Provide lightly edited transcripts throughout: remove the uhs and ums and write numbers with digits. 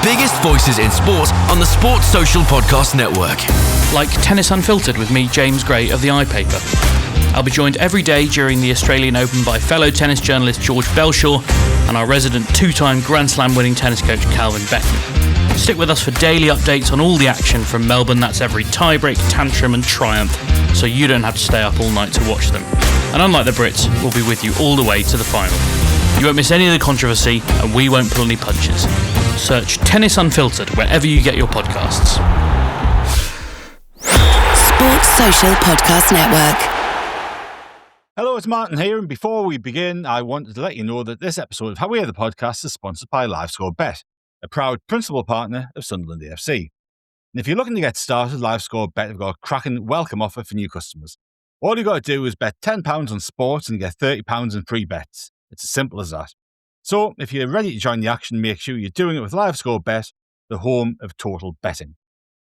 biggest voices in sport on the Sports Social Podcast Network. Like Tennis Unfiltered with me, James Gray of the iPaper. I'll be joined every day during the Australian Open by fellow tennis journalist George Belshaw and our resident two-time Grand Slam winning tennis coach Kelvin and Ant. Stick with us for daily updates on all the action from Melbourne. That's every tiebreak, tantrum and triumph, so you don't have to stay up all night to watch them. And unlike the Brits, we'll be with you all the way to the final. You won't miss any of the controversy, and we won't pull any punches. Search Tennis Unfiltered wherever you get your podcasts. Sports Social Podcast Network. Hello, it's Martin here, and before we begin, I wanted to let you know that this episode of How We Are the Podcast is sponsored by LiveScoreBet, a proud principal partner of Sunderland AFC. And if you're looking to get started, LiveScoreBet have got a cracking welcome offer for new customers. All you've got to do is bet £10 on sports and get £30 in free bets. It's as simple as that. So, if you're ready to join the action, make sure you're doing it with LiveScoreBet, the home of total betting.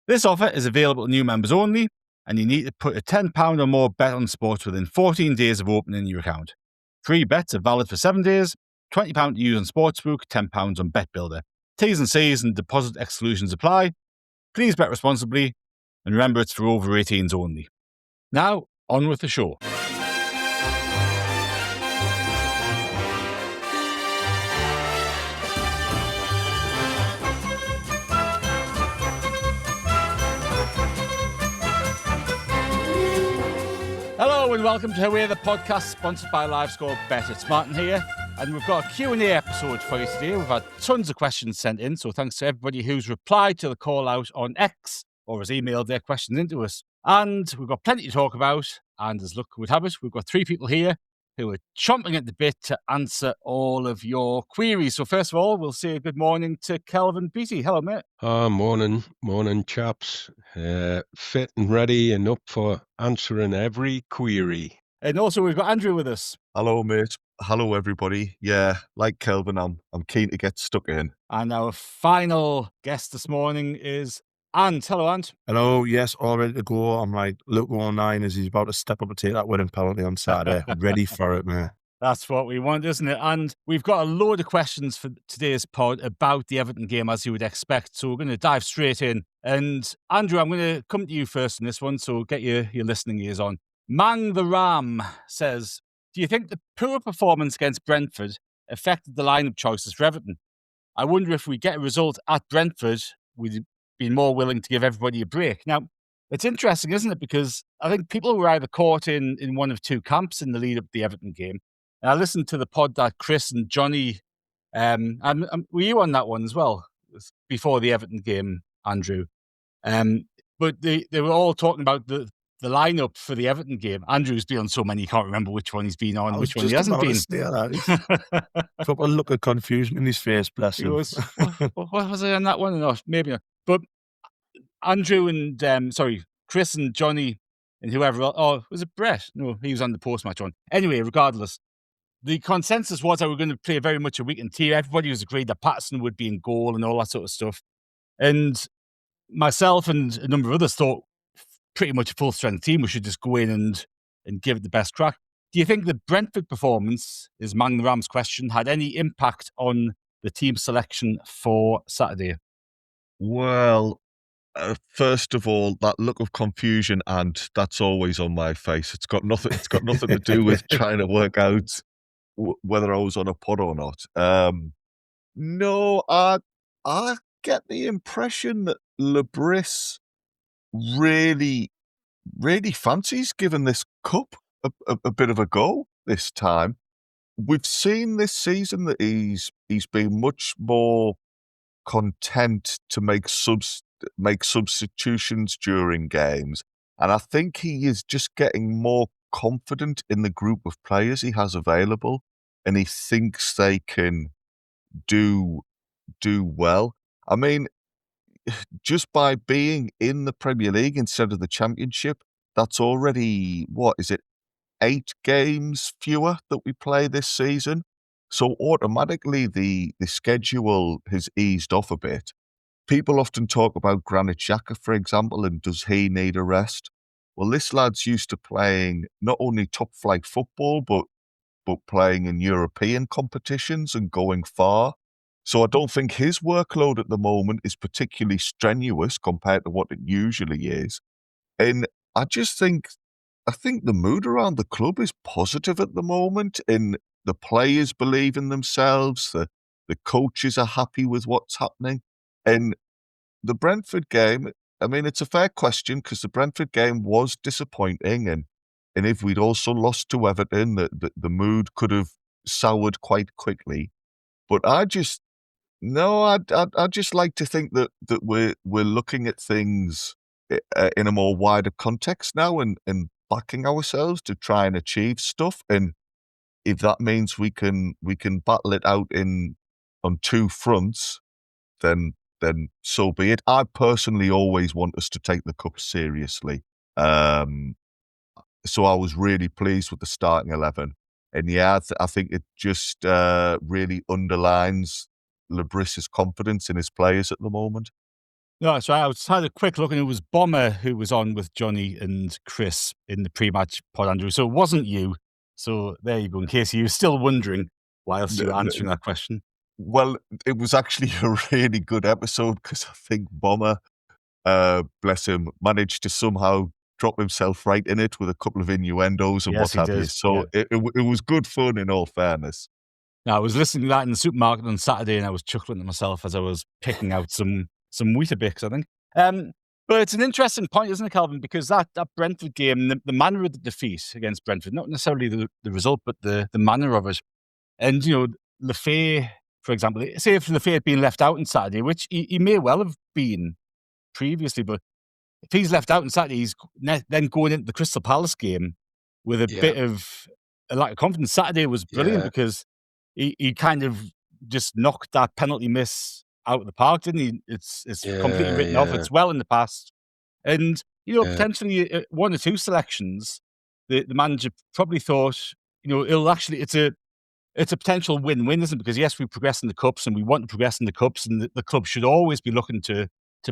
This offer is available to new members only, and you need to put a £10 or more bet on sports within 14 days of opening your account. Free bets are valid for 7 days, £20 to use on Sportsbook, £10 on Bet Builder. T's and C's and deposit exclusions apply. Please bet responsibly, and remember it's for over 18s only. Now, on with the show. Hello and welcome to How We Are the Podcast, sponsored by LiveScoreBet. It's Martin here, and we've got a Q&A episode for you today. We've had tons of questions sent in, so thanks to everybody who's replied to the call out on X or has emailed their questions into us. And we've got plenty to talk about, and as luck would have it, we've got three people here who are chomping at the bit to answer all of your queries. So first of all, we'll say good morning to Kelvin Beattie. Hello, mate. Morning, chaps. Fit and ready and up for answering every query. And also we've got Andrew with us. Hello, mate. Hello, everybody. Yeah, like Kelvin, I'm keen to get stuck in. And our final guest this morning is Ant. Hello, Ant. Hello, yes, all ready to go. I'm like, look online as he's about to step up and take that winning penalty on Saturday. Ready for it, man. That's what we want, isn't it? And we've got a load of questions for today's pod about the Everton game, as you would expect. So we're going to dive straight in. And Andrew, I'm going to come to you first in this one, so get your listening ears on. Mang the Ram says, do you think the poor performance against Brentford affected the lineup choices for Everton? I wonder if we get a result at Brentford, we'd be more willing to give everybody a break. Now, it's interesting, isn't it? Because I think people were either caught in one of two camps in the lead up to the Everton game. And I listened to the pod that Chris and Johnny, and were you on that one as well, before the Everton game, Andrew? But they were all talking about the lineup for the Everton game. Andrew's been on so many, you can't remember which one he's been on, which one he hasn't been. Proper look of confusion in his face, bless him. What was I on that one? No, maybe not. But Andrew and, Chris and Johnny and whoever else, was it Brett? No, he was on the post-match one. Anyway, regardless, the consensus was that we're going to play very much a weakened team. Everybody was agreed that Patterson would be in goal and all that sort of stuff. And myself and a number of others thought pretty much a full-strength team. We should just go in and give it the best crack. Do you think the Brentford performance, is Mang the Ram's question, had any impact on the team selection for Saturday? Well, first of all, that look of confusion, and that's always on my face. It's got nothing to do with trying to work out whether I was on a pod or not. No, I get the impression that Lebris really fancies giving this cup a bit of a go this time. We've seen this season that he's been much more content to make substitutions during games, and I think he is just getting more confident in the group of players he has available, and he thinks they can do well. I mean, just by being in the Premier League instead of the Championship, that's already, 8 games fewer that we play this season. So automatically the schedule has eased off a bit. People often talk about Granit Xhaka, for example, and does he need a rest? Well, this lad's used to playing not only top-flight football, but playing in European competitions and going far. So I don't think his workload at the moment is particularly strenuous compared to what it usually is. And I think the mood around the club is positive at the moment, and the players believe in themselves, the coaches are happy with what's happening. And the Brentford game, I mean, it's a fair question because the Brentford game was disappointing, and if we'd also lost to Everton, the mood could have soured quite quickly. But I'd just like to think that we're looking at things in a more wider context now, and backing ourselves to try and achieve stuff. And if that means we can battle it out on two fronts, then so be it. I personally always want us to take the cup seriously. So I was really pleased with the starting 11. And yeah, I think it just really underlines Labrisse's confidence in his players at the moment. No, so I had a quick look, and it was Bomber who was on with Johnny and Chris in the pre-match pod, Andrew. So it wasn't you. So there you go, in case you were still wondering whilst you were answering that question. Well, it was actually a really good episode because I think Bomber, bless him, managed to somehow drop himself right in it with a couple of innuendos and Yes, what he have you. did, So yeah. it was good fun in all fairness. Now, I was listening to that in the supermarket on Saturday, and I was chuckling to myself as I was picking out some Weetabix, I think. But it's an interesting point, isn't it, Kelvin? Because that Brentford game, the manner of the defeat against Brentford, not necessarily the result, but the manner of it. And, Lefay, for example, say if Lefay had been left out on Saturday, which he may well have been previously, but if he's left out on Saturday, he's then going into the Crystal Palace game with a bit of a lack of confidence. Saturday was brilliant because he kind of just knocked that penalty miss out of the park, didn't he? It's completely written off. It's well in the past. And, potentially one or two selections, the manager probably thought, it's a potential win-win, isn't it? Because yes, we progress in the cups and we want to progress in the cups, and the club should always be looking to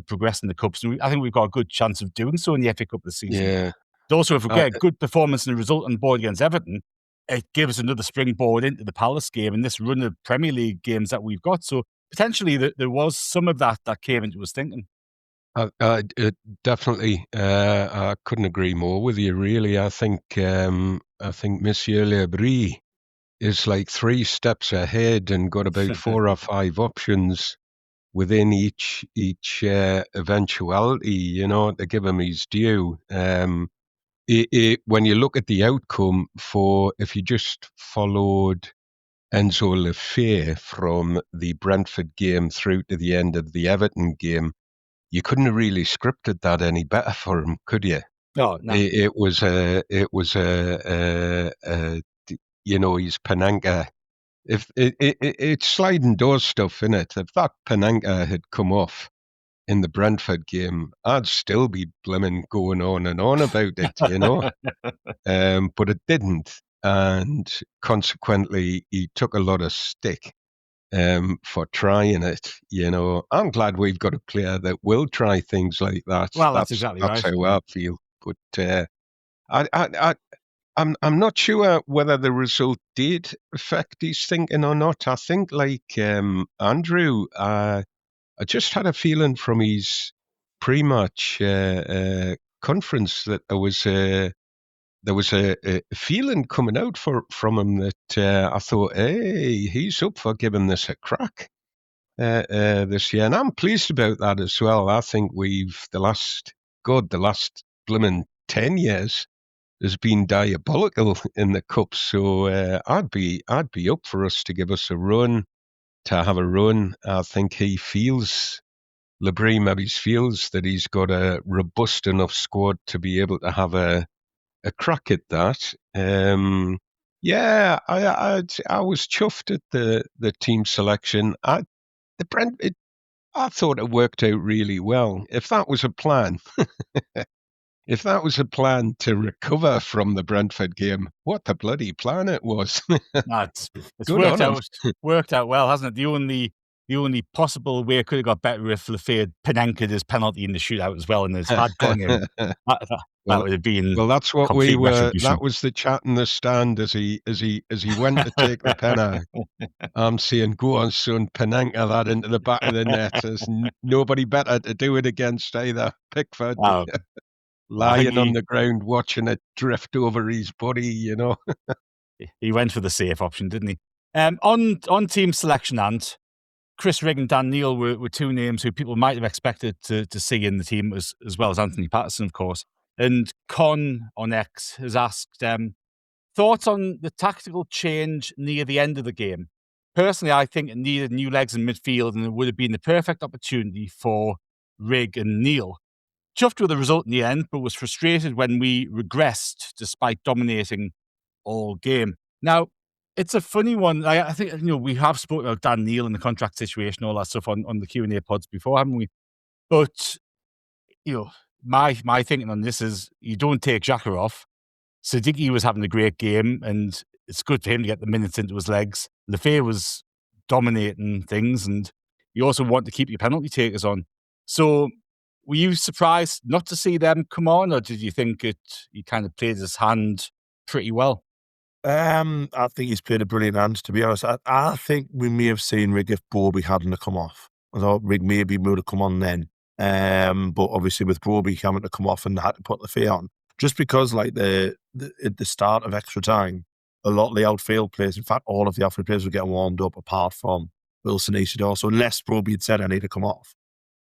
progress in the cups. And I think we've got a good chance of doing so in the FA Cup this season. Yeah. But also, if we get a good performance and a result on board against Everton, it gives another springboard into the Palace game and this run of Premier League games that we've got. So potentially there was some of that came into his thinking. Definitely. I couldn't agree more with you, really. I think Monsieur Lebris is like 3 steps ahead and got about 4 or 5 options within each eventuality, to give him his due. When you look at the outcome if you just followed Enzo Lefay from the Brentford game through to the end of the Everton game, you couldn't have really scripted that any better for him, could you? No. It was his Panenka. If it's sliding door stuff in it. If that Panenka had come off in the Brentford game, I'd still be blimmin' going on and on about it, but it didn't, and consequently, he took a lot of stick for trying it. I'm glad we've got a player that will try things like that. Well, that's exactly right. That's how I feel. But I'm not sure whether the result did affect his thinking or not. I think, like Andrew, I just had a feeling from his pre-match conference that there was a feeling coming out from him that I thought, hey, he's up for giving this a crack this year, and I'm pleased about that as well. I think the last blimmin' 10 years has been diabolical in the cup. So I'd be up for us to give us a run, to have a run. I think Labrie maybe feels that he's got a robust enough squad to be able to have a crack at that. Yeah, I was chuffed at the team selection. I thought it worked out really well. If that was a plan, if that was a plan to recover from the Brentford game, what the bloody plan it was. It's worked out well, hasn't it? The only possible way it could have got better if Lefay had Panenka his penalty in the shootout as well, and his had gone in. that would have been. Well, that's what we complete were. retribution. That was the chat in the stand as he went to take the pen out. I'm saying, "Go on, son, Panenka that into the back of the net." There's nobody better to do it against either. Pickford I think lying on the ground watching it drift over his body. he went for the safe option, didn't he? On team selection, Ant, Chris Rigg and Dan Neil were two names who people might have expected to see in the team, as well as Anthony Patterson, of course. And Con on X has asked thoughts on the tactical change near the end of the game. Personally, I think it needed new legs in midfield, and it would have been the perfect opportunity for Rigg and Neil. Chuffed with the result in the end, but was frustrated when we regressed despite dominating all game. Now, it's a funny one. I think we have spoken about Dan Neil and the contract situation, all that stuff on the Q&A pods before, haven't we? But my thinking on this is you don't take Xhaka off. Siddiqui was having a great game, and it's good for him to get the minutes into his legs. Lefebvre was dominating things, and you also want to keep your penalty takers on. So, were you surprised not to see them come on, or did you think he kind of played his hand pretty well? I think he's played a brilliant hand, to be honest. I think we may have seen Rigg if Broby hadn't have come off. I thought Rigg maybe would have come on then. But obviously with Broby having to come off and had to put Lefebvre on, just because at the start of extra time, a lot of the outfield players, in fact, all of the outfield players were getting warmed up apart from Wilson Isidore. So unless Broby had said I need to come off,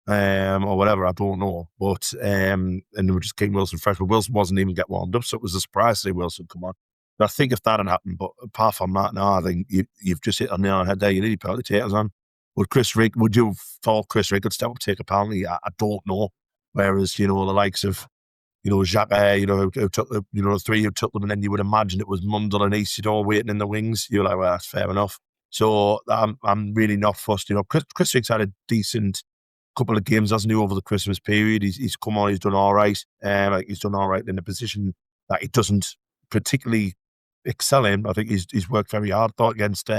or whatever, I don't know. But and they were just keeping Wilson fresh, but Wilson wasn't even get warmed up, so it was a surprise to see Wilson come on. But I think if that had happened, but apart from that, no, I think you've just hit on the nail on the head there. You need to put the taters on. Would you have thought Chris Rigg could step up, take a penalty? I don't know. Whereas, the likes of, Xhaka, who took the three who took them, and then you would imagine it was Mundell and Isidore waiting in the wings. You're like, well, that's fair enough. So I'm really not fussed. Chris Rigg's had a decent couple of games, hasn't he, over the Christmas period? He's come on, he's done all right. He's done all right in a position that he doesn't particularly excel in. I think he's worked very hard. Thought against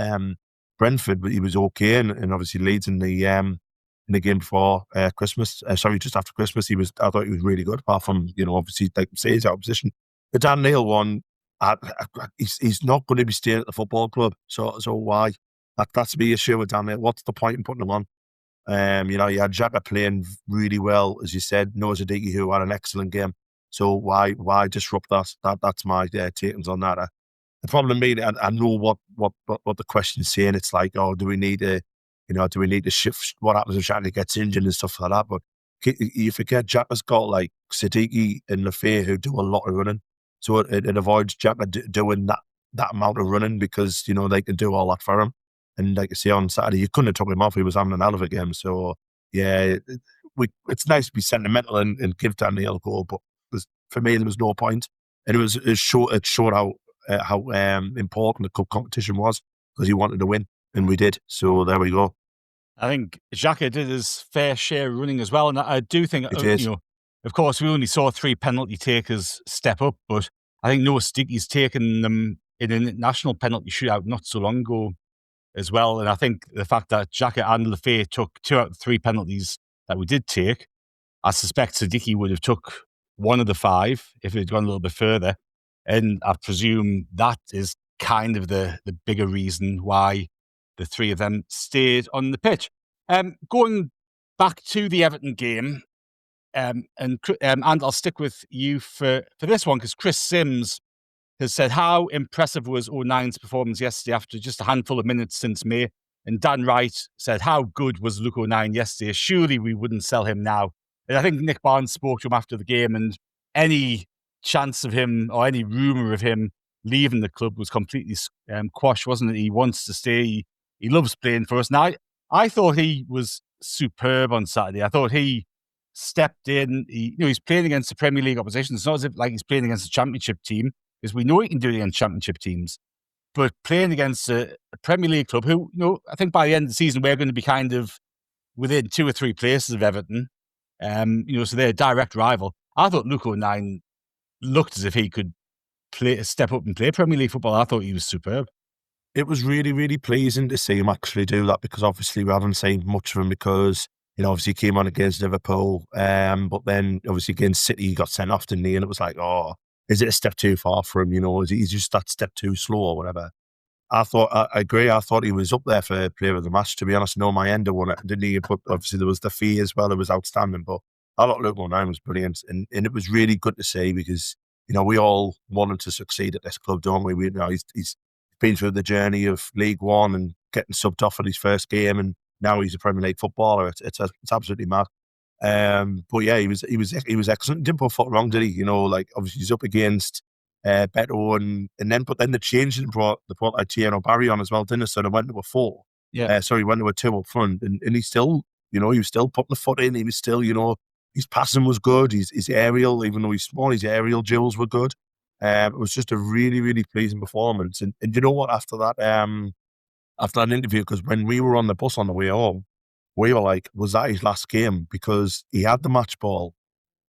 Brentford, but he was okay, and obviously Leeds in the game before Christmas. Just after Christmas, I thought he was really good. Apart from obviously like say he's out of position. The Dan Neil one, he's not going to be staying at the football club. So why? That's the issue with Dan Neil. What's the point in putting him on? You had Xhaka playing really well, as you said. Noah Siddiqui, who had an excellent game. So why disrupt that? That's my takings on that. The problem being, I know what the question's saying. It's like, do we need to shift? What happens if Xhaka gets injured and stuff like that? But you forget Xhaka's got like Siddiqui and Lefebvre who do a lot of running, so it avoids Xhaka doing that amount of running because they can do all that for him. And like I say, on Saturday you couldn't have took him off. He was having an hell of a game. So yeah, it's nice to be sentimental and give Dan Neil a goal, but for me there was no point, and it showed how important the cup competition was because he wanted to win, and we did. So there we go. I think Xhaka did his fair share of running as well, and I do think of course we only saw 3 penalty takers step up, but I think Noah Siddiqui's taken them in a national penalty shootout not so long ago as well, and I think the fact that Xhaka and Lefebvre took 2 out of 3 penalties that we did take, I suspect Siddiqui would have took one of the 5 if it had gone a little bit further. And I presume that is kind of the bigger reason why the 3 of them stayed on the pitch. Going back to the Everton game, and I'll stick with you for this one because Chris Sims has said, how impressive was 09's performance yesterday after just a handful of minutes since May? And Dan Wright said, how good was Luke 09 yesterday? Surely we wouldn't sell him now. And I think Nick Barnes spoke to him after the game, and any chance of him or any rumour of him leaving the club was completely quashed, wasn't it? He wants to stay. He loves playing for us. Now, I thought he was superb on Saturday. I thought he stepped in. He's playing against the Premier League opposition. It's not as if like he's playing against a Championship team, because we know he can do it against Championship teams. But playing against a Premier League club who, I think by the end of the season, we're going to be kind of within 2 or 3 places of Everton. So they're a direct rival. I thought Luke 09 looked as if he could step up and play Premier League football. I thought he was superb. It was really, really pleasing to see him actually do that, because obviously we haven't seen much of him because obviously he came on against Liverpool, but then obviously against City he got sent off, didn't he? And it was like, oh, is it a step too far for him? Is he just that step too slow or whatever? I agree. I thought he was up there for player of the match, to be honest. No, my ender won it, didn't he? But obviously there was the fee as well. It was outstanding. But I thought Luke O'Nien was brilliant. And it was really good to see because, we all want him to succeed at this club, don't we? He's been through the journey of League One and getting subbed off at his first game. And now he's a Premier League footballer. It's absolutely mad. But yeah, he was excellent. He didn't put a foot wrong, did he? Obviously he's up against Beto and then the change they brought like Tieno Barry on as well, didn't it? So they went to a 4. Yeah. He went to a 2 up front, and he still, he was still putting the foot in. He was still, his passing was good. His aerial, even though he's small, his aerial drills were good. It was just a really, really pleasing performance. And you know what? After that interview, because when we were on the bus on the way home, we were like, was that his last game? Because he had the match ball,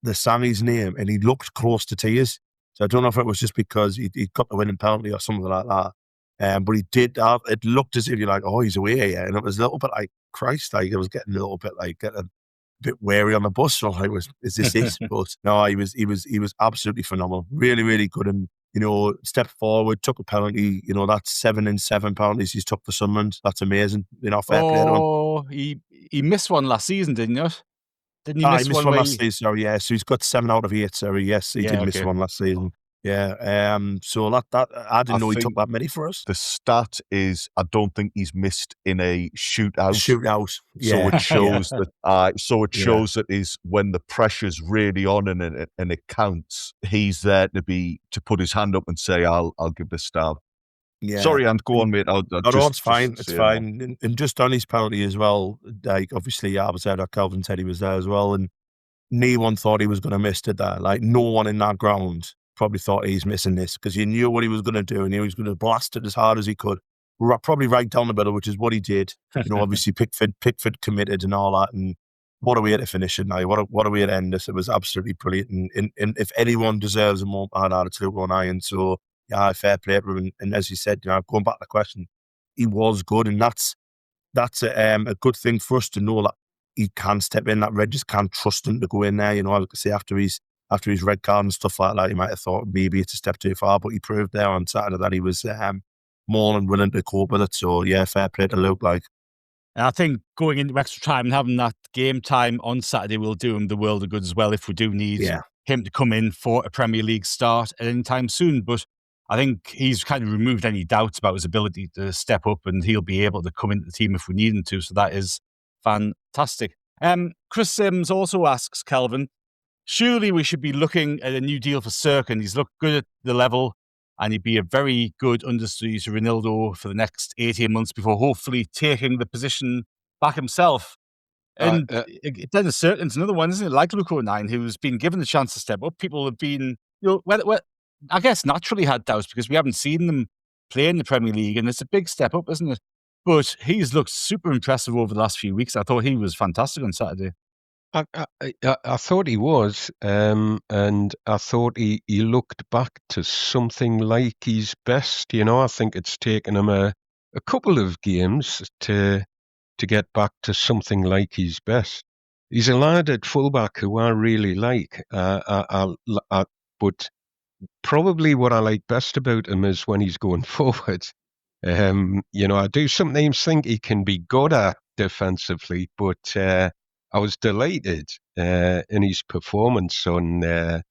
they sang his name, and he looked close to tears. So I don't know if it was just because he got the winning penalty or something like that. But he did have, it looked as if you're like, oh, he's away, yeah. And it was a little bit like, Christ, like it was getting a little bit like getting a bit wary on the bus. So like, is this it? But no, he was absolutely phenomenal. Really, really good. And, stepped forward, took a penalty. That's 7 in 7 penalties he's took for Sunderland. That's amazing. Fair play to him. Oh, he missed one last season, didn't he? Didn't he miss one last season? Sorry, yeah. So he's got 7 out of 8. Sorry, yes, he did miss one last season. Yeah. So that I didn't know he took that many for us. The stat is I don't think he's missed in a shootout. Yeah. So it shows that. So it shows that is when the pressure's really on and it counts. He's there to put his hand up and say, "I'll give this stab." Yeah. Sorry, and go on, mate. It's fine. It's fine. And just on his penalty as well, like obviously I was there, Kelvin said he was there as well, and no one thought he was going to miss it there. Like no one in that ground probably thought he's missing this because he knew what he was going to do and he was going to blast it as hard as he could. Probably right down the middle, which is what he did. Obviously Pickford committed and all that, and what a way to finish it now. What a way to end this. It was absolutely brilliant. And if anyone deserves a moment like that, it's Luke O'Nien. So yeah, fair play to him. And as you said, going back to the question, he was good, and that's a good thing for us to know that he can step in. That Red just can't trust him to go in there. I would say after his red card and stuff like that, he might have thought maybe it's a step too far, but he proved there on Saturday that he was more than willing to cope with it. So yeah, fair play to Luke. And I think going into extra time and having that game time on Saturday will do him the world of good as well if we do need him to come in for a Premier League start at any time soon. But I think he's kind of removed any doubts about his ability to step up, and he'll be able to come into the team if we need him to. So that is fantastic. Chris Sims also asks, Kelvin, surely we should be looking at a new deal for Sirkin. He's looked good at the level, and he'd be a very good understudy to Ronaldo for the next 18 months before hopefully taking the position back himself. And Dennis Sirkin's another one, isn't it? Like Luke O'Nien, who's been given the chance to step up. People have been, I guess naturally had doubts because we haven't seen them play in the Premier League, and it's a big step up, isn't it? But he's looked super impressive over the last few weeks. I thought he was fantastic on Saturday. I thought he was, and I thought he looked back to something like his best. I think it's taken him a couple of games to get back to something like his best. He's a lad at fullback who I really like, but probably what I like best about him is when he's going forward. I do sometimes think he can be good at defensively, but I was delighted in his performance on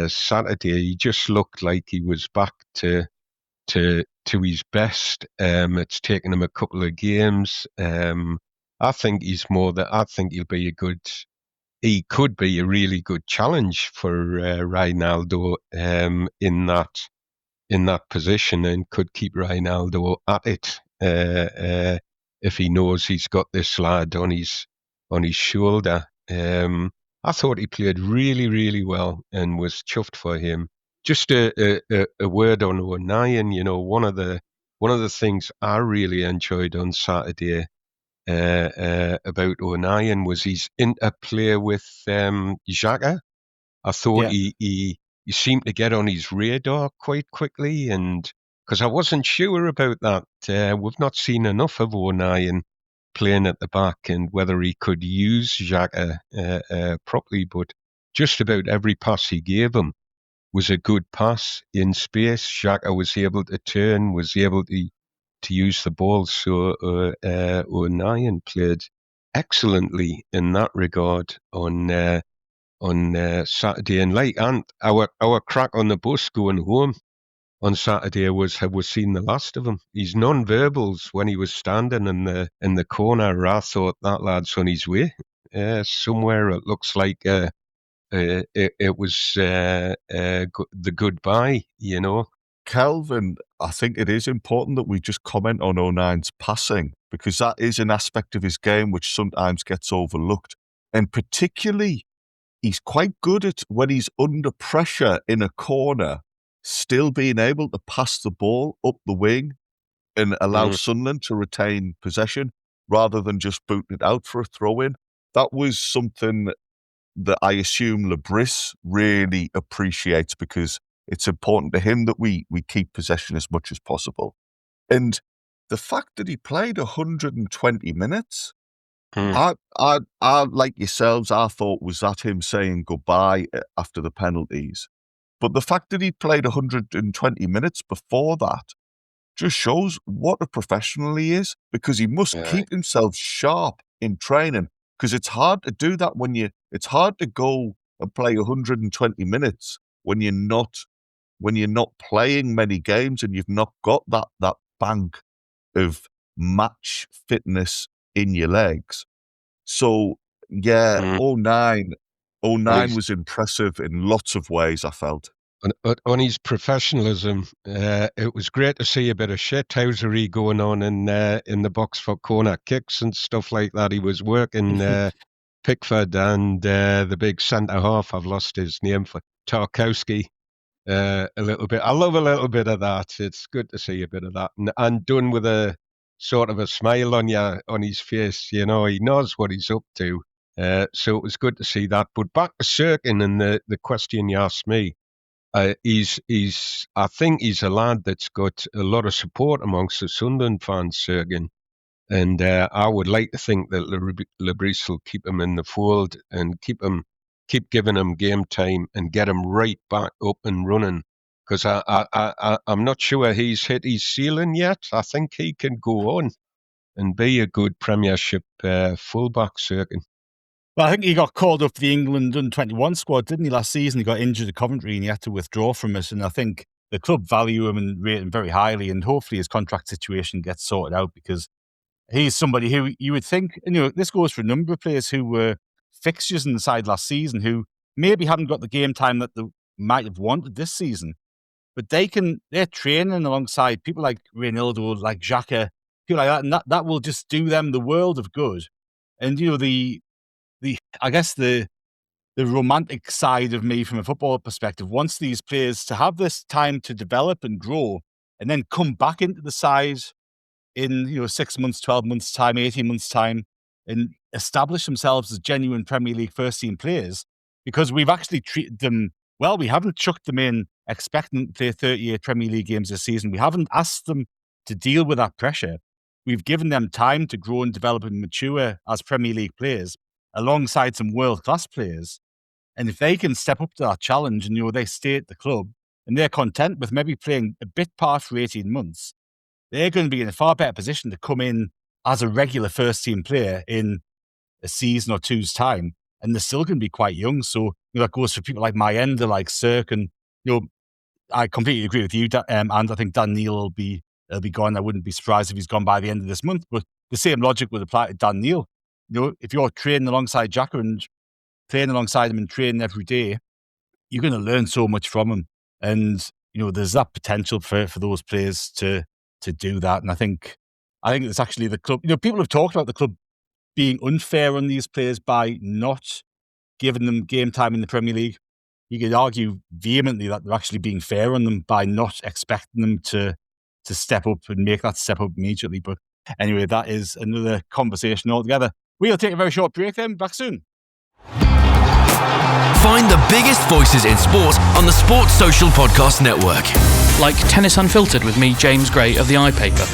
Saturday. He just looked like he was back to his best. It's taken him a couple of games. I think I think he'll be he could be a really good challenge for Ronaldo in that position, and could keep Ronaldo at it if he knows he's got this lad on his shoulder. I thought he played really, really well and was chuffed for him. Just a word on O'Nien. One of the things I really enjoyed on Saturday about O'Nien was his interplay with Xhaka. I thought he seemed to get on his radar quite quickly, and because I wasn't sure about that. We've not seen enough of O'Nien playing at the back and whether he could use Xhaka properly. But just about every pass he gave him was a good pass in space. Xhaka was able to turn, was able to use the ball. So O'Nien played excellently in that regard on Saturday. And like Ant, our crack on the bus going home on Saturday was, have we seen the last of him? His non-verbals when he was standing in the corner, I thought that lad's on his way somewhere. It looks like it was the goodbye, you know. Kelvin, I think it is important that we just comment on O'Nien's passing, because that is an aspect of his game which sometimes gets overlooked. And particularly, he's quite good at, when he's under pressure in a corner, still being able to pass the ball up the wing and allow Sunderland to retain possession rather than just booting it out for a throw-in. That was something that I assume Lebris really appreciates, because it's important to him that we keep possession as much as possible. And the fact that he played 120 minutes, I like yourselves, I thought was that him saying goodbye after the penalties. But the fact that he played 120 minutes before that just shows what a professional he is, because he must keep himself sharp in training, because it's hard to do that it's hard to go and play 120 minutes when you're not playing many games and you've not got that bank of match fitness in your legs. So yeah, 09 was impressive in lots of ways, I felt. On his professionalism, it was great to see a bit of shithousery going on in the box for corner kicks and stuff like that. He was working Pickford and the big centre half, I've lost his name, for Tarkowski, a little bit. I love a little bit of that. It's good to see a bit of that, and done with a sort of a smile on his face. You know, he knows what he's up to. So it was good to see that. But back to Sirkin and the question you asked me. I think he's a lad that's got a lot of support amongst the Sunderland fans, Sirkin. And I would like to think that Lebris will keep him in the fold and keep giving him game time and get him right back up and running. Because I'm not sure he's hit his ceiling yet. I think he can go on and be a good Premiership fullback, Sirkin. Well, I think he got called up for the England under-21 squad, didn't he, last season? He got injured at Coventry and he had to withdraw from it. And I think the club value him and rate him very highly. And hopefully his contract situation gets sorted out, because he's somebody who you would think, this goes for a number of players who were fixtures in the side last season who maybe haven't got the game time that they might have wanted this season. But they're training alongside people like Reynaldo, like Xhaka, people like that. And that will just do them the world of good. And, I guess the romantic side of me from a football perspective wants these players to have this time to develop and grow and then come back into the side in 6 months, 12 months time, 18 months time, and establish themselves as genuine Premier League first team players, because we've actually treated them well. We haven't chucked them in expecting them to play 38 Premier League games this season. We haven't asked them to deal with that pressure. We've given them time to grow and develop and mature as Premier League players alongside some world-class players. And if they can step up to that challenge and, they stay at the club and they're content with maybe playing a bit part for 18 months, they're going to be in a far better position to come in as a regular first-team player in a season or two's time. And they're still going to be quite young. So that goes for people like Mayenda, like Cirque. And, I completely agree with you, and I think Dan Neil will be gone. I wouldn't be surprised if he's gone by the end of this month. But the same logic would apply to Dan Neil. If you're training alongside Xhaka and playing alongside him and training every day, you're going to learn so much from him. And, there's that potential for those players to do that. And I think it's actually the club. People have talked about the club being unfair on these players by not giving them game time in the Premier League. You could argue vehemently that they're actually being fair on them by not expecting them to step up and make that step up immediately. But anyway, that is another conversation altogether. We'll take a very short break then. Back soon. Find the biggest voices in sport on the Sports Social Podcast Network. Like Tennis Unfiltered with me, James Gray of the iPaper.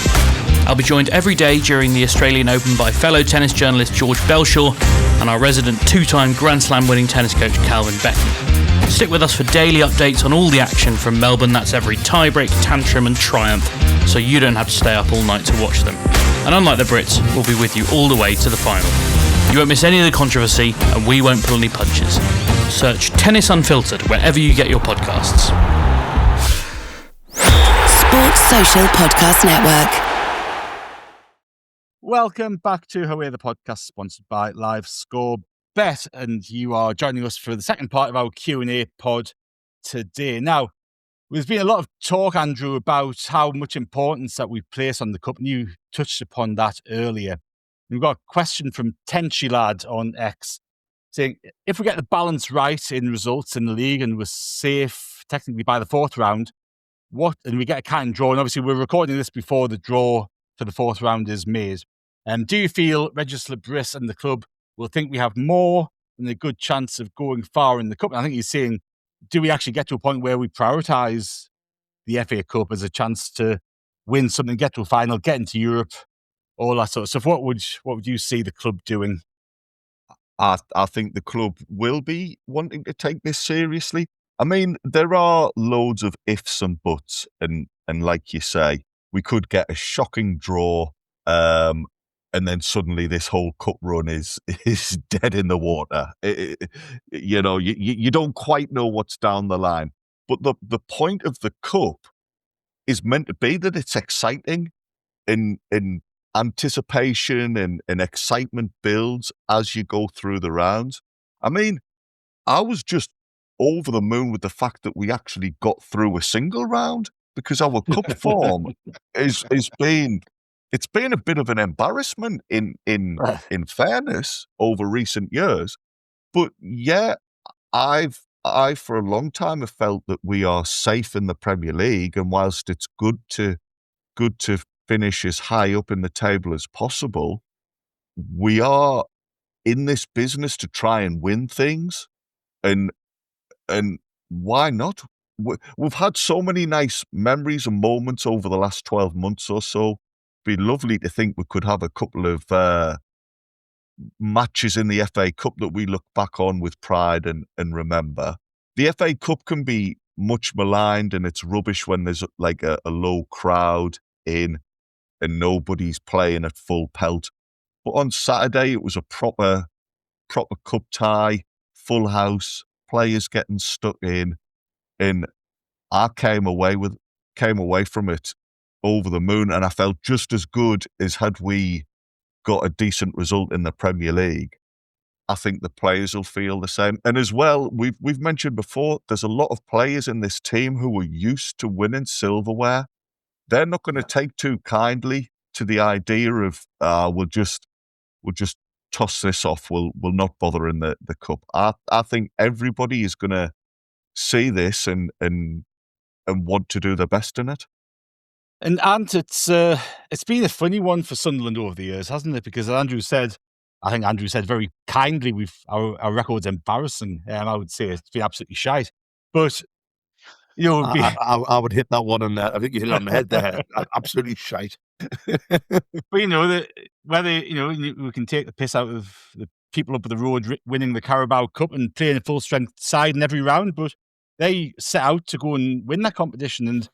I'll be joined every day during the Australian Open by fellow tennis journalist George Belshaw and our resident two-time Grand Slam winning tennis coach Kelvin Beckman. Stick with us for daily updates on all the action from Melbourne. That's every tiebreak, tantrum and triumph, so you don't have to stay up all night to watch them. And unlike the Brits, we'll be with you all the way to the final. You won't miss any of the controversy, and we won't pull any punches. Search Tennis Unfiltered wherever you get your podcasts. Sports Social Podcast Network. Welcome back to Away the Podcast, sponsored by Live Score Bet, and you are joining us for the second part of our Q&A pod today. Now, there's been a lot of talk, Andrew, about how much importance that we place on the Cup, and you touched upon that earlier. We've got a question from Tenchy Lad on X saying, if we get the balance right in results in the league and we're safe technically by the fourth round, and we get a kind draw, and obviously we're recording this before the draw for the fourth round is made. Do you feel Regis Lebris and the club will think we have more than a good chance of going far in the Cup? And I think he's saying, do we actually get to a point where we prioritise the FA Cup as a chance to win something, get to a final, get into Europe, all that sort of stuff? What would you see the club doing? I think the club will be wanting to take this seriously. I mean, there are loads of ifs and buts, and like you say, we could get a shocking draw, and then suddenly this whole cup run is dead in the water. You don't quite know what's down the line. But the point of the cup is meant to be that it's exciting, in anticipation and excitement builds as you go through the rounds. I mean, I was just over the moon with the fact that we actually got through a single round, because our cup form is been a bit of an embarrassment in fairness over recent years. But yeah, I for a long time have felt that we are safe in the Premier League, and whilst it's good to finish as high up in the table as possible, we are in this business to try and win things, and why not? We've had so many nice memories and moments over the last 12 months or so. It'd be lovely to think we could have a couple of matches in the FA Cup that we look back on with pride and remember. The FA Cup can be much maligned, and it's rubbish when there's like a low crowd in and nobody's playing at full pelt. But on Saturday, it was a proper cup tie, full house, players getting stuck in, and I came away from it over the moon, and I felt just as good as had we got a decent result in the Premier League. I think the players will feel the same. And as well, we've mentioned before, there's a lot of players in this team who are used to winning silverware. They're not going to take too kindly to the idea of we'll just toss this off. We'll not bother in the cup. I think everybody is going to see this and want to do their best in it. And it's been a funny one for Sunderland over the years, hasn't it? Because I think Andrew said very kindly, our record's embarrassing. I would say it's been absolutely shite. But I would hit that one on there. I think you hit it on the head there. Absolutely shite. But that whether we can take the piss out of the people up the road winning the Carabao Cup and playing a full strength side in every round, but they set out to go and win that competition, and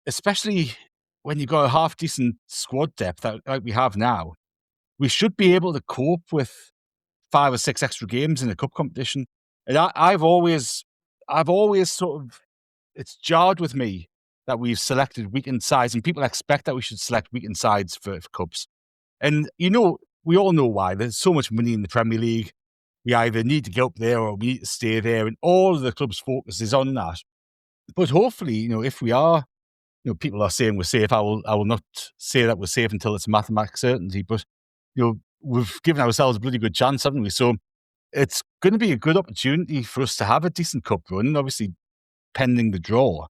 especially when you've got a half decent squad depth like we have now, we should be able to cope with 5 or 6 extra games in a cup competition. And I've always sort of, it's jarred with me that we've selected weekend sides, and people expect that we should select weekend sides for cups. And we all know why. There's so much money in the Premier League. We either need to get up there or we need to stay there, and all of the club's focus is on that. But hopefully, if we are, people are saying we're safe. I will not say that we're safe until it's a mathematical certainty. But we've given ourselves a bloody good chance, haven't we? So it's going to be a good opportunity for us to have a decent cup run. Obviously, pending the draw,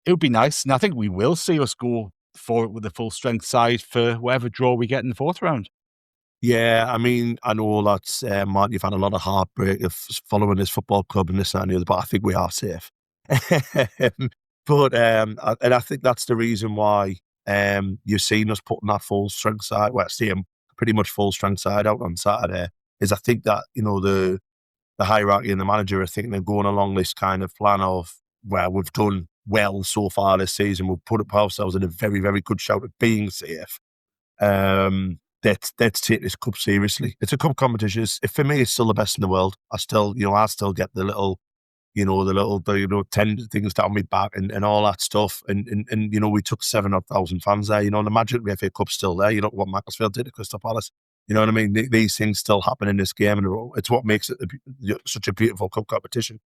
it would be nice, and I think we will see us go for it with a full strength side for whatever draw we get in the fourth round. Yeah, I mean, I know that Martin, you've had a lot of heartbreak of following this football club and this and the other, but I think we are safe. But and I think that's the reason why you've seen us putting that full strength side, well, seeing pretty much full strength side out on Saturday, is I think that, the hierarchy and the manager, I think they're going along this kind of plan of where we've done well so far this season. We've put ourselves in a very, very good shout at being safe. Let's take this cup seriously. It's a cup competition. For me, it's still the best in the world. I still get the little, the 10 things down my back and all that stuff. And we took 7,000 fans there. The magic of the FA Cup's still there. What Macclesfield did to Crystal Palace. You know what I mean? These things still happen in this game, and it's what makes it such a beautiful cup competition.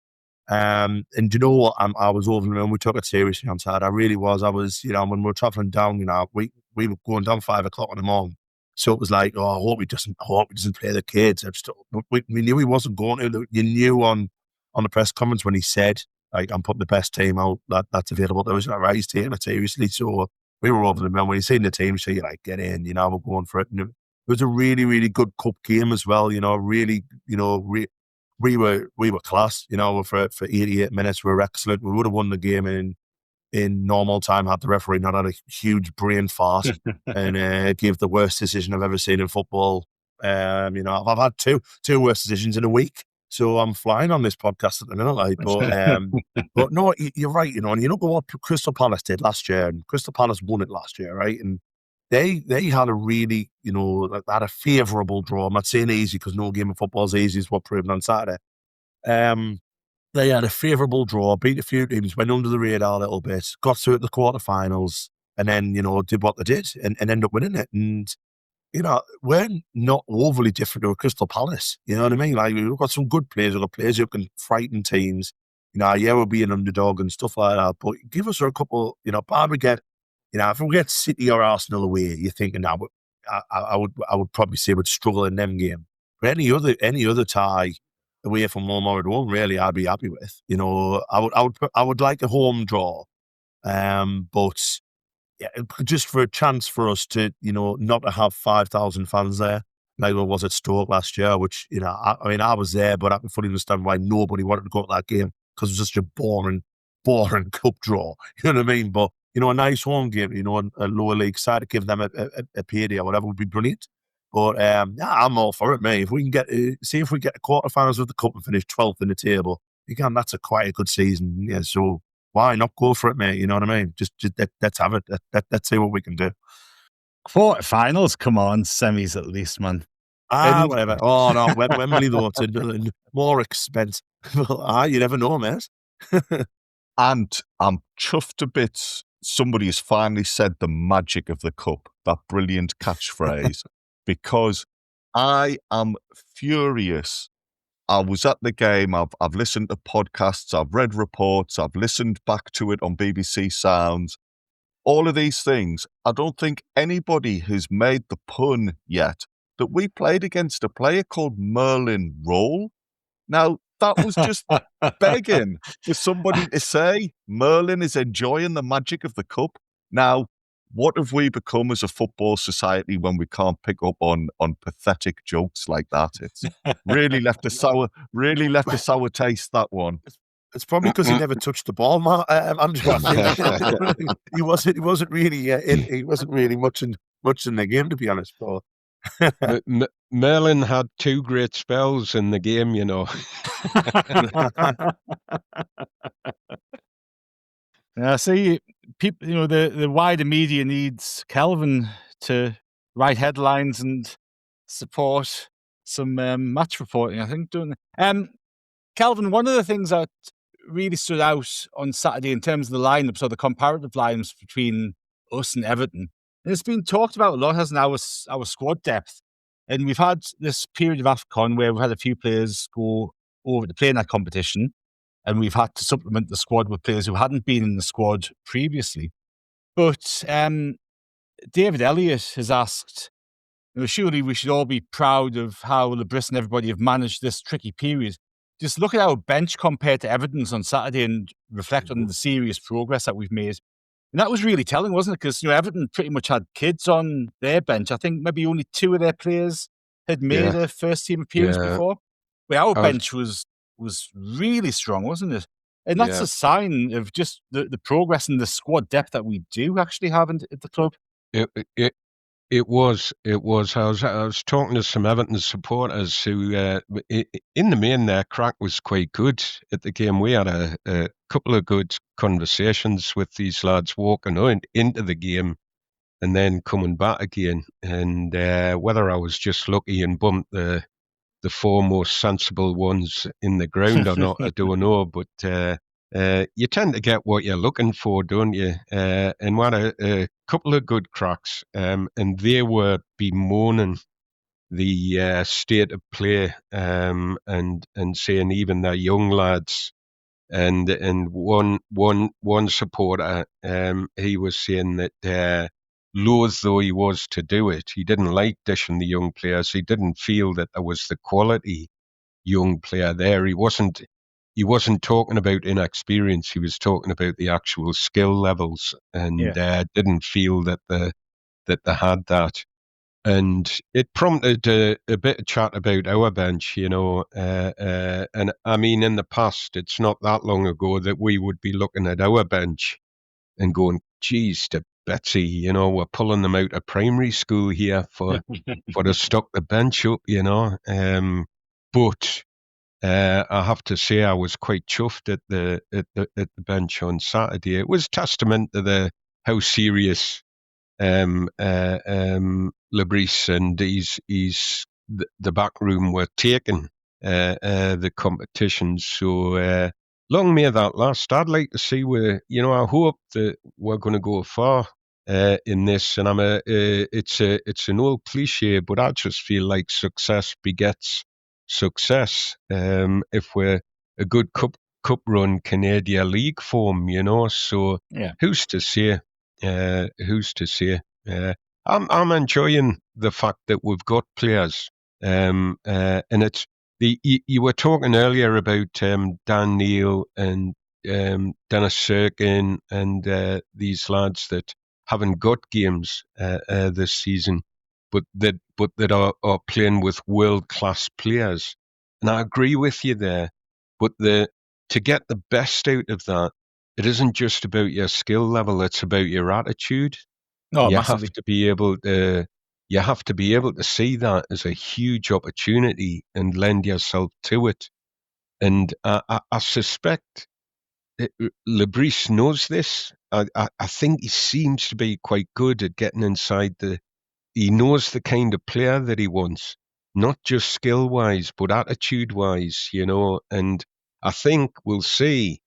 And you know what? I was over the moon. We took it seriously on Saturday. I really was. I was, when we were travelling down, we were going down 5 o'clock in the morning. So it was like, I hope he doesn't play the kids. We knew he wasn't going to. You knew on the press conference when he said, like, I'm putting the best team out that's available. There was right, he's taking it seriously. So we were over the moon. When you seen the team, so you're like, get in, we're going for it. And it was a really, really good cup game as well. Really, we were class. For 88 minutes, we were excellent. We would have won the game in normal time had the referee not had a huge brain fart and gave the worst decision I've ever seen in football. I've had two worst decisions in a week, so I'm flying on this podcast at the minute. But no, you're right. And you look at what Crystal Palace did last year, and Crystal Palace won it last year, right? And they had a really, had a favourable draw. I'm not saying easy because no game of football is easy, is what proved on Saturday. They had a favourable draw, beat a few teams, went under the radar a little bit, got through at the quarterfinals, and then, did what they did and ended up winning it. And, we're not overly different to a Crystal Palace. You know what I mean? Like, we've got some good players. We've got players who can frighten teams. We'll be an underdog and stuff like that. But give us a couple, bad we get, if we get City or Arsenal away, you're thinking, I would probably say we'd struggle in them game. But any other tie away from home or at home, really, I'd be happy with. I would like a home draw, but yeah, just for a chance for us to, not to have 5,000 fans there, like what was at Stoke last year. Which I was there, but I can fully understand why nobody wanted to go to that game because it was just a boring cup draw. You know what I mean? But a nice home game, a lower league side to give them a payday or whatever would be brilliant. But I'm all for it, mate. If we can get the quarterfinals of the cup and finish 12th in the table, again, that's quite a good season. Yeah, so why not go for it, mate? You know what I mean? Just let's have it. Let's see what we can do. Quarterfinals, come on, semis at least, man. Whatever. Oh no, Wembley though, it's more expensive. You never know, mate. And I'm chuffed to bits. Somebody has finally said the magic of the cup, that brilliant catchphrase. Because I am furious. I was at the game. I've listened to podcasts. I've read reports. I've listened back to it on BBC Sounds. All of these things. I don't think anybody has made the pun yet that we played against a player called Merlin Roll. Now, that was just begging for somebody to say Merlin is enjoying the magic of the cup. Now, what have we become as a football society when we can't pick up on pathetic jokes like that? It's really left a sour taste, that one. It's probably because he never touched the ball, Andrew. He wasn't really much in the game, to be honest. But Merlin had 2 great spells in the game, Yeah, see, people, the wider media needs Kelvin to write headlines and support some match reporting, I think, don't they? Kelvin, one of the things that really stood out on Saturday in terms of the lineups or the comparative lineups between us and Everton, and it's been talked about a lot, hasn't it, our squad depth. And we've had this period of AFCON where we've had a few players go over to play in that competition, and we've had to supplement the squad with players who hadn't been in the squad previously. But David Elliott has asked, surely we should all be proud of how Lebris and everybody have managed this tricky period. Just look at our bench compared to Everton's on Saturday and reflect on the serious progress that we've made. And that was really telling, wasn't it? Because Everton pretty much had kids on their bench. I think maybe only 2 of their players had made a first-team appearance before. But our bench was really strong, wasn't it? And that's a sign of just the progress and the squad depth that we do actually have at the club. It was. I was talking to some Everton supporters who, in the main, their crack was quite good at the game. We had a couple of good conversations with these lads walking into the game and then coming back again. And whether I was just lucky and bumped the four most sensible ones in the ground or not, I don't know. But you tend to get what you're looking for, don't you? And we had a couple of good cracks, and they were bemoaning the state of play, and saying even their young lads. And one supporter, he was saying that loath though he was to do it, he didn't like dishing the young players. He didn't feel that there was the quality young player there. He wasn't talking about inexperience. He was talking about the actual skill levels, and didn't feel that they had that. And it prompted a bit of chat about our bench, and I mean, in the past, it's not that long ago that we would be looking at our bench and going, geez, to Betsy, we're pulling them out of primary school here for to stock the bench up, but I have to say I was quite chuffed at the bench on Saturday. It was testament to how serious Lebris and the back room were taking the competition. So long may that last. I'd like to see I hope that we're going to go far in this. And it's an old cliche, but I just feel like success begets success. If we're a good cup run Canadian League form, So who's to say? Who's to say? I'm enjoying the fact that we've got players, and it's you were talking earlier about Dan Neil and Dennis Serkin and these lads that haven't got games this season, but that are playing with world class players, and I agree with you there. But to get the best out of that, it isn't just about your skill level; it's about your attitude. No, You massively. have to be able to. You have to be able to see that as a huge opportunity and lend yourself to it. And I suspect Lebris knows this. I think he seems to be quite good at getting inside He knows the kind of player that he wants, not just skill wise, but attitude wise. And I think we'll see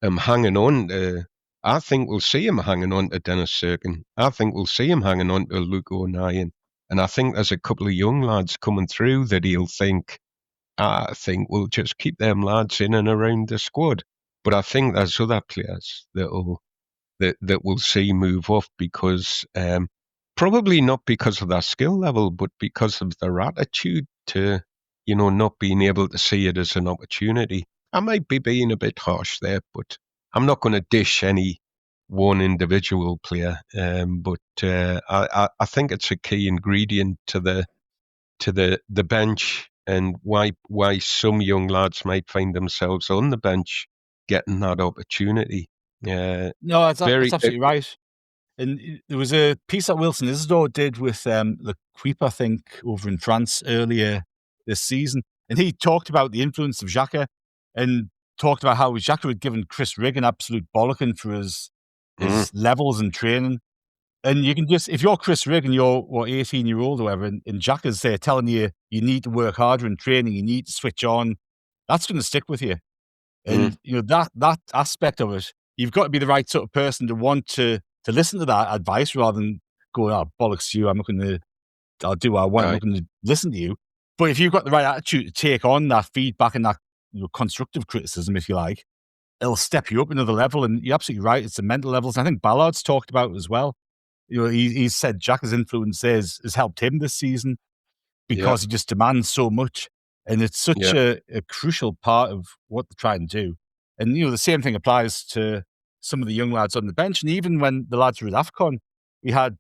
him hanging on to. I think we'll see him hanging on to Dennis Serkin. I think we'll see him hanging on to Luke O'Nien. And I think there's a couple of young lads coming through that he'll think, I think we'll just keep them lads in and around the squad. But I think there's other players that we'll see move off because probably not because of their skill level, but because of their attitude to, not being able to see it as an opportunity. I might be being a bit harsh there, but I'm not going to dish any one individual player. But I think it's a key ingredient to the bench, and why some young lads might find themselves on the bench getting that opportunity. No, that's absolutely right. And there was a piece that Wilson Isidore did with Le Quipe, I think, over in France earlier this season. And he talked about the influence of Xhaka and talked about how Xhaka had given Chris Rigg an absolute bollocking for his levels and training. And you can just, if you're Chris Rigg and you're 18-year-old or whatever, and Xhaka's there telling you need to work harder in training, you need to switch on, that's going to stick with you. And that aspect of it, you've got to be the right sort of person to want to listen to that advice rather than go, oh, bollocks to you, I'll do what I want, I'm not going to listen to you. But if you've got the right attitude to take on that feedback and that constructive criticism, if you like, it'll step you up another level. And you're absolutely right, it's the mental levels. And I think Ballard's talked about it as well. He said Xhaka's influence has helped him this season because he just demands so much. And it's such a crucial part of what they're trying to do. And, the same thing applies to some of the young lads on the bench. And even when the lads were at AFCON, we had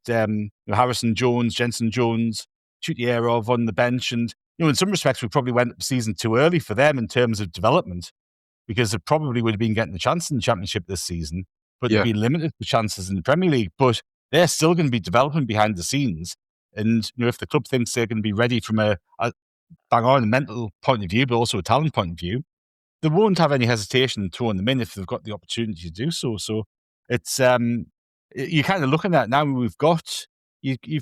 Harrison Jones, Jensen Jones, Chutierov on the bench. And, in some respects, we probably went season too early for them in terms of development. because they probably would have been getting the chance in the Championship this season, but Yeah. they'd be limited to chances in the Premier League. But they're still going to be developing behind the scenes. And if the club thinks they're going to be ready from a bang on a mental point of view, but also a talent point of view, they won't have any hesitation in throwing them in if they've got the opportunity to do so. So it's you're kind of looking at now. You've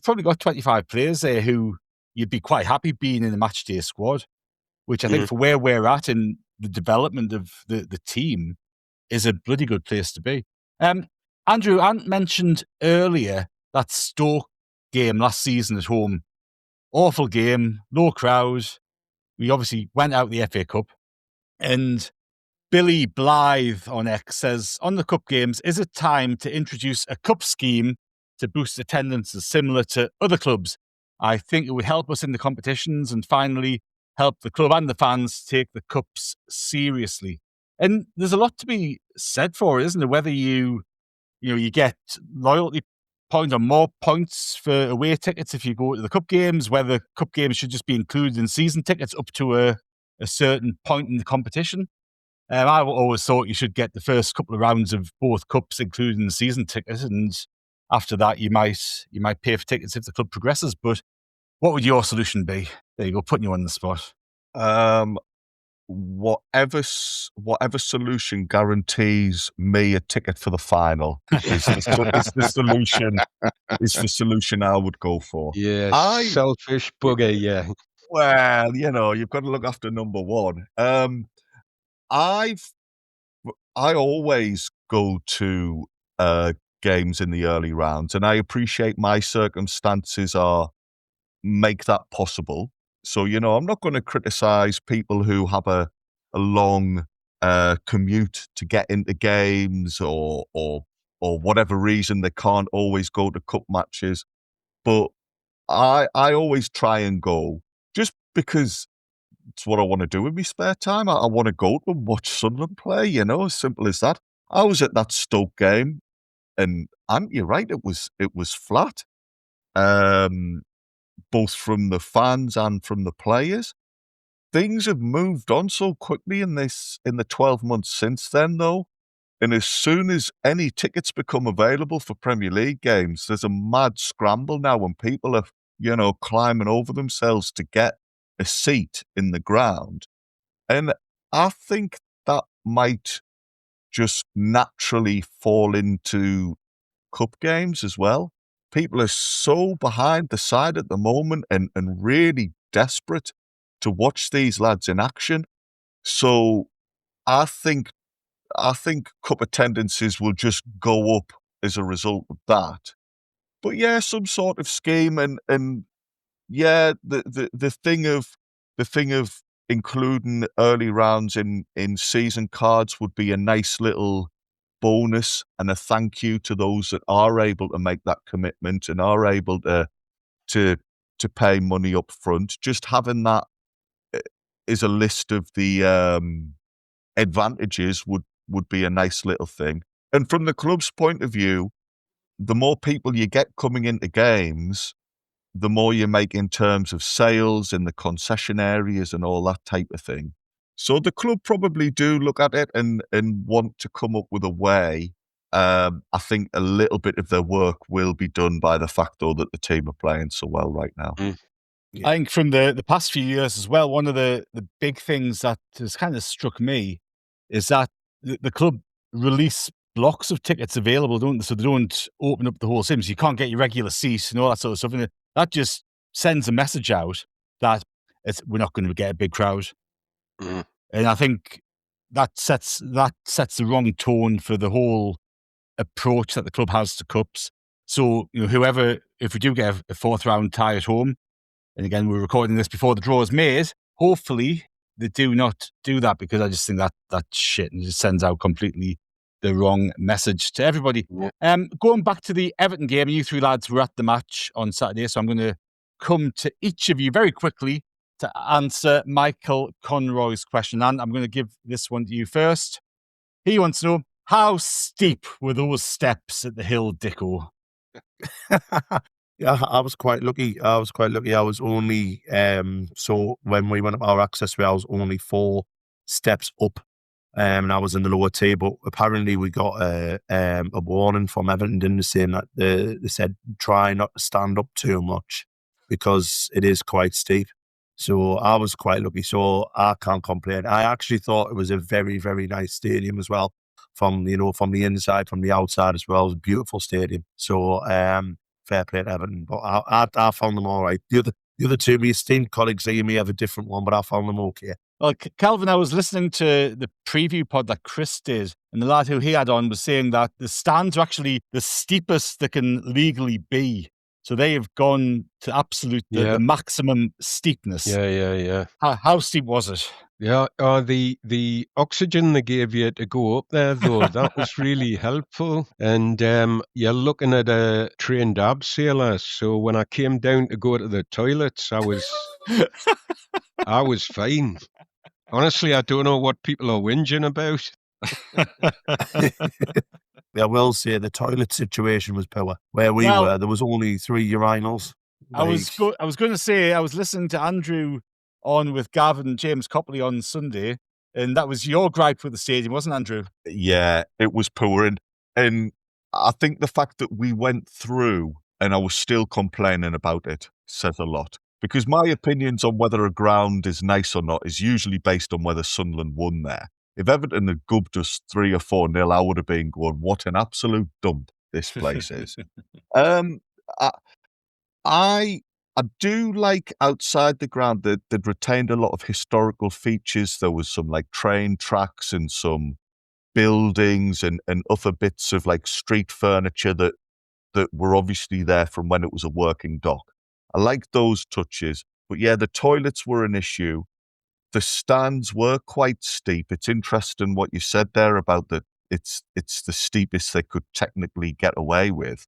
probably got 25 players there who you'd be quite happy being in a match day squad, which I think for where we're at in the development of the team is a bloody good place to be. Andrew, Ant mentioned earlier that Stoke game last season at home. Awful game, low crowd. We obviously went out the FA Cup. And Billy Blythe on X says, on the cup games, is it time to introduce a cup scheme to boost attendances similar to other clubs? I think it would help us in the competitions and finally help the club and the fans take the cups seriously. And there's a lot to be said for it, isn't there? Whether you get loyalty points or more points for away tickets if you go to the cup games, whether cup games should just be included in season tickets up to a certain point in the competition. I always thought you should get the first couple of rounds of both cups included in the season ticket, and after that you might pay for tickets if the club progresses. But what would your solution be? There you go, putting you on the spot. Whatever solution guarantees me a ticket for the final is the solution. Is the solution I would go for. Yeah, selfish bugger. Yeah. Well, you've got to look after number one. I always go to games in the early rounds, and I appreciate my circumstances make that possible. So, I'm not going to criticize people who have a long commute to get into games or whatever reason they can't always go to cup matches. But I always try and go just because it's what I want to do in my spare time. I want to go to watch Sunderland play, as simple as that. I was at that Stoke game, and you're right, it was flat. Both from the fans and from the players. Things have moved on so quickly in the 12 months since then, though. And as soon as any tickets become available for Premier League games, there's a mad scramble now when people are, climbing over themselves to get a seat in the ground. And I think that might just naturally fall into cup games as well. People are so behind the side at the moment and really desperate to watch these lads in action. So I think cup attendances will just go up as a result of that. But yeah, some sort of scheme and yeah, the thing of including early rounds in season cards would be a nice little bonus and a thank you to those that are able to make that commitment and are able to pay money up front. Just having that is a list of the advantages would be a nice little thing. And from the club's point of view, the more people you get coming into games, the more you make in terms of sales in the concession areas and all that type of thing. So the club probably do look at it and want to come up with a way. I think a little bit of their work will be done by the fact, though, that the team are playing so well right now. Yeah. I think from the past few years as well, one of the big things that has kind of struck me is that the club release blocks of tickets available, don't they? So they don't open up the whole sim. So you can't get your regular seats and all that sort of stuff. And that just sends a message out that we're not going to get a big crowd. And I think that sets the wrong tone for the whole approach that the club has to cups. So, if we do get a fourth round tie at home, and again, we're recording this before the draw is made, hopefully they do not do that, because I just think that's shit and it just sends out completely the wrong message to everybody. Yeah. Going back to the Everton game, you three lads were at the match on Saturday, so I'm going to come to each of you very quickly to answer Michael Conroy's question. And I'm going to give this one to you first. He wants to know, how steep were those steps at the hill, Dicko? Yeah, I was quite lucky. I was only, so when we went up our access way, I was only 4 steps up. and I was in the lower tier, but apparently we got a warning from Everton, didn't they, saying that they said try not to stand up too much because it is quite steep. So I was quite lucky, so I can't complain. I actually thought it was a very, very nice stadium as well, from the inside, from the outside as well. It was a beautiful stadium. So fair play to Everton, but I found them all right. The other two, my esteemed colleagues, they may have a different one, but I found them okay. Well, Kelvin, I was listening to the preview pod that Chris did, and the lad who he had on was saying that the stands are actually the steepest they can legally be. So they have gone to absolute the maximum steepness. Yeah. How steep was it? Yeah, the oxygen they gave you to go up there, though, that was really helpful. And you're looking at a trained abseiler, so when I came down to go to the toilets, I was fine. Honestly, I don't know what people are whinging about. I will say the toilet situation was poor. Where we were, there was only 3 urinals. I was going to say, I was listening to Andrew on with Gavin and James Copley on Sunday, and that was your gripe with the stadium, wasn't it, Andrew? Yeah, it was poor. And I think the fact that we went through and I was still complaining about it says a lot. Because my opinions on whether a ground is nice or not is usually based on whether Sunderland won there. If Everton had gubbed us 3 or 4-0, I would have been going, what an absolute dump this place is. I do like outside the ground that they'd retained a lot of historical features. There was some like train tracks and some buildings and other bits of like street furniture that were obviously there from when it was a working dock. I liked those touches. But yeah, the toilets were an issue. The stands were quite steep. It's interesting what you said there about that it's the steepest they could technically get away with.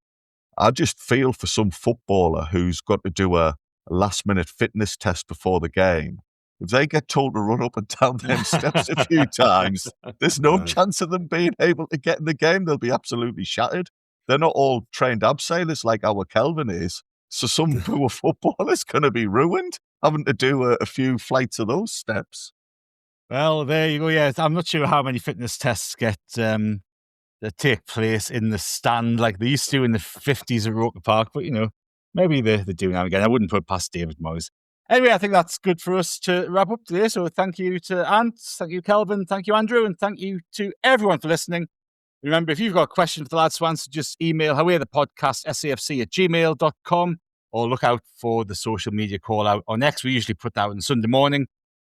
I just feel for some footballer who's got to do a last-minute fitness test before the game. If they get told to run up and down them steps a few times, there's no chance of them being able to get in the game. They'll be absolutely shattered. They're not all trained abseilers like our Kelvin is. So some poor footballer's going to be ruined having to do a few flights of those steps. Well, there you go. Yeah, I'm not sure how many fitness tests that take place in the stand like they used to in the 50s at Roker Park, but maybe they do now and again. I wouldn't put it past David Moyes. Anyway, I think that's good for us to wrap up today. So thank you to Ant, thank you Kelvin, thank you Andrew, and thank you to everyone for listening. Remember, if you've got a question for the lads to answer, just email awaythepodcast@safc@gmail.com or look out for the social media call out on X. We usually put that out on Sunday morning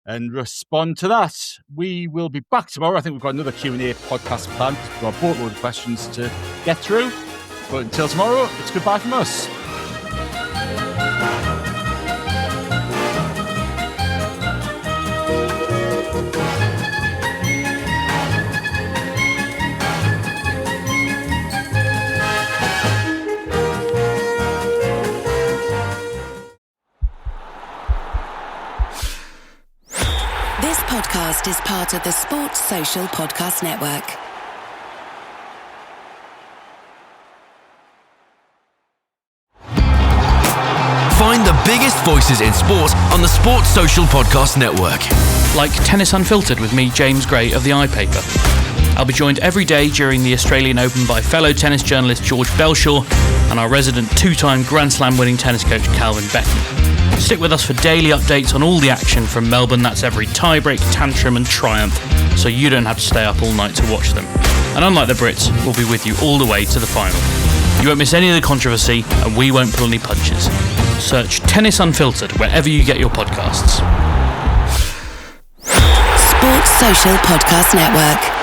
and respond to that. We will be back tomorrow. I think we've got another Q&A podcast planned. We've got a boatload of questions to get through. But until tomorrow, it's goodbye from us. This podcast is part of the Sports Social Podcast Network. Find the biggest voices in sport on the Sports Social Podcast Network. Like Tennis Unfiltered with me, James Gray of the iPaper. I'll be joined every day during the Australian Open by fellow tennis journalist George Belshaw and our resident 2-time Grand Slam winning tennis coach Kelvin Beckman. Stick with us for daily updates on all the action from Melbourne. That's every tiebreak, tantrum and triumph, so you don't have to stay up all night to watch them. And unlike the Brits, we'll be with you all the way to the final. You won't miss any of the controversy, and we won't pull any punches. Search Tennis Unfiltered wherever you get your podcasts. Sports Social Podcast Network.